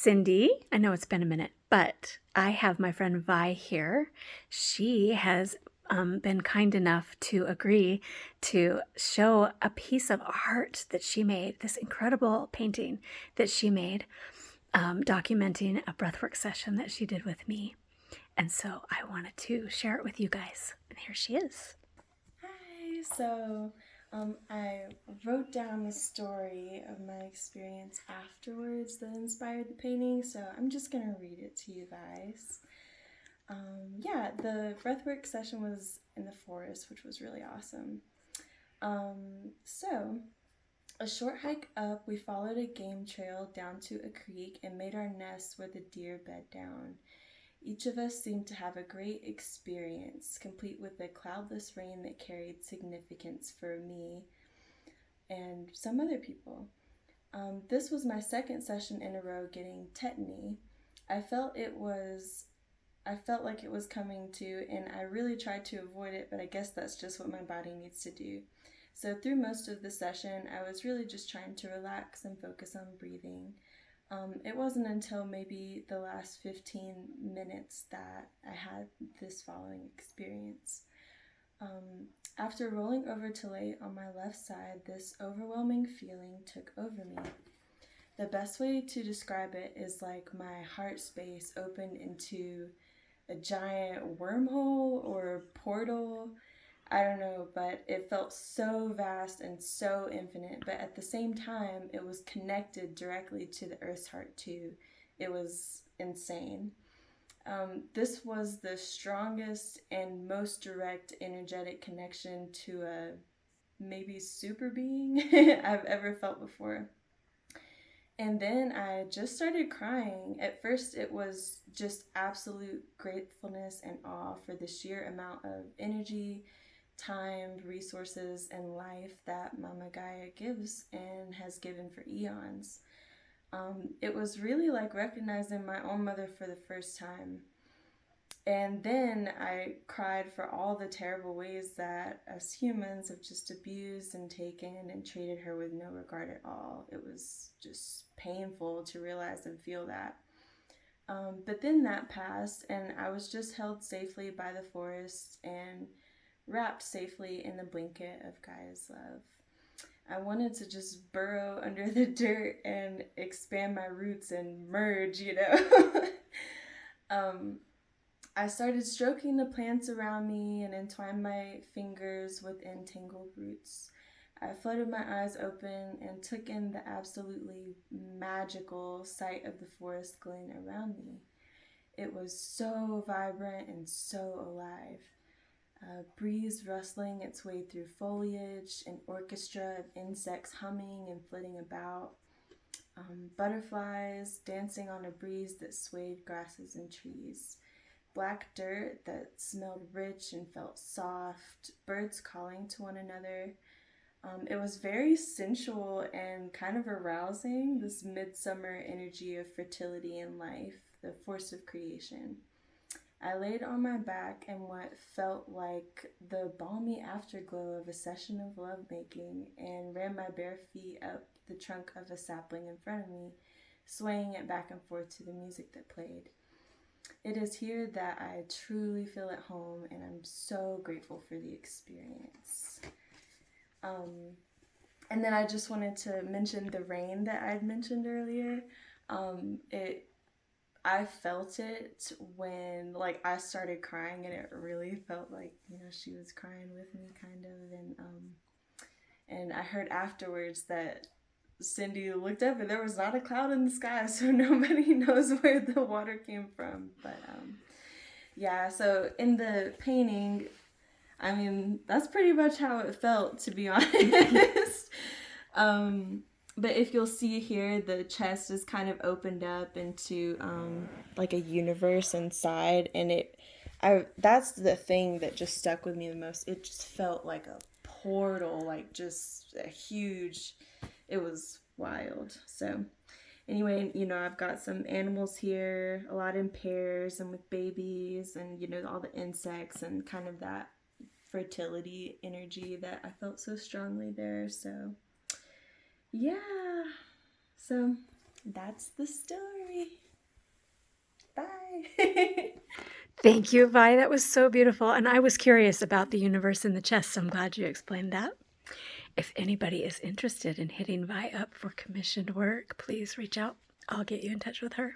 Cindy. I know it's been a minute, but I have my friend Vi here. She has been kind enough to agree to show a piece of art that she made, this incredible painting that she made, documenting a breathwork session that she did with me. And so I wanted to share it with you guys. And here she is. Hi, I wrote down the story of my experience afterwards that inspired the painting, so I'm just gonna read it to you guys. The breathwork session was in the forest, which was really awesome. So, a short hike up, we followed a game trail down to a creek and made our nest where the deer bed down. Each of us seemed to have a great experience, complete with a cloudless rain that carried significance for me and some other people. This was my second session in a row getting tetany. I felt like it was coming to, and I really tried to avoid it, but I guess that's just what my body needs to do. So through most of the session, I was really just trying to relax and focus on breathing. It wasn't until maybe the last 15 minutes that I had this following experience. After rolling over to lay on my left side, this overwhelming feeling took over me. The best way to describe it is like my heart space opened into a giant wormhole or portal. I don't know, but it felt so vast and so infinite, but at the same time, it was connected directly to the Earth's heart, too. It was insane. This was the strongest and most direct energetic connection to a maybe super being I've ever felt before. And then I just started crying. At first, it was just absolute gratefulness and awe for the sheer amount of energy, time, resources, and life that Mama Gaia gives and has given for eons. It was really like recognizing my own mother for the first time. And then I cried for all the terrible ways that us humans have just abused and taken and treated her with no regard at all. It was just painful to realize and feel that. But then that passed, and I was just held safely by the forest and wrapped safely in the blanket of Gaia's love. I wanted to just burrow under the dirt and expand my roots and merge. I started stroking the plants around me and entwined my fingers with entangled roots. I floated my eyes open and took in the absolutely magical sight of the forest glen around me. It was so vibrant and so alive. A breeze rustling its way through foliage, an orchestra of insects humming and flitting about, butterflies dancing on a breeze that swayed grasses and trees, black dirt that smelled rich and felt soft, birds calling to one another. It was very sensual and kind of arousing, this midsummer energy of fertility and life, the force of creation. I laid on my back in what felt like the balmy afterglow of a session of lovemaking and ran my bare feet up the trunk of a sapling in front of me, swaying it back and forth to the music that played. It is here that I truly feel at home, and I'm so grateful for the experience. And then I just wanted to mention the rain that I'd mentioned earlier. I felt it when I started crying, and it really felt like she was crying with me, kind of. And I heard afterwards that Cindy looked up and there was not a cloud in the sky, so nobody knows where the water came from. But yeah, so in the painting, I mean, that's pretty much how it felt, to be honest. But if you'll see here, the chest is kind of opened up into like a universe inside, and that's the thing that just stuck with me the most. It just felt like a portal, like just a huge. It was wild. So anyway, I've got some animals here, a lot in pairs and with babies, and all the insects and kind of that fertility energy that I felt so strongly there. So yeah, so that's the story. Thank you, Vi. That was so beautiful. And I was curious about the universe in the chest, so I'm glad you explained that. If anybody is interested in hitting Vi up for commissioned work, please reach out. I'll get you in touch with her.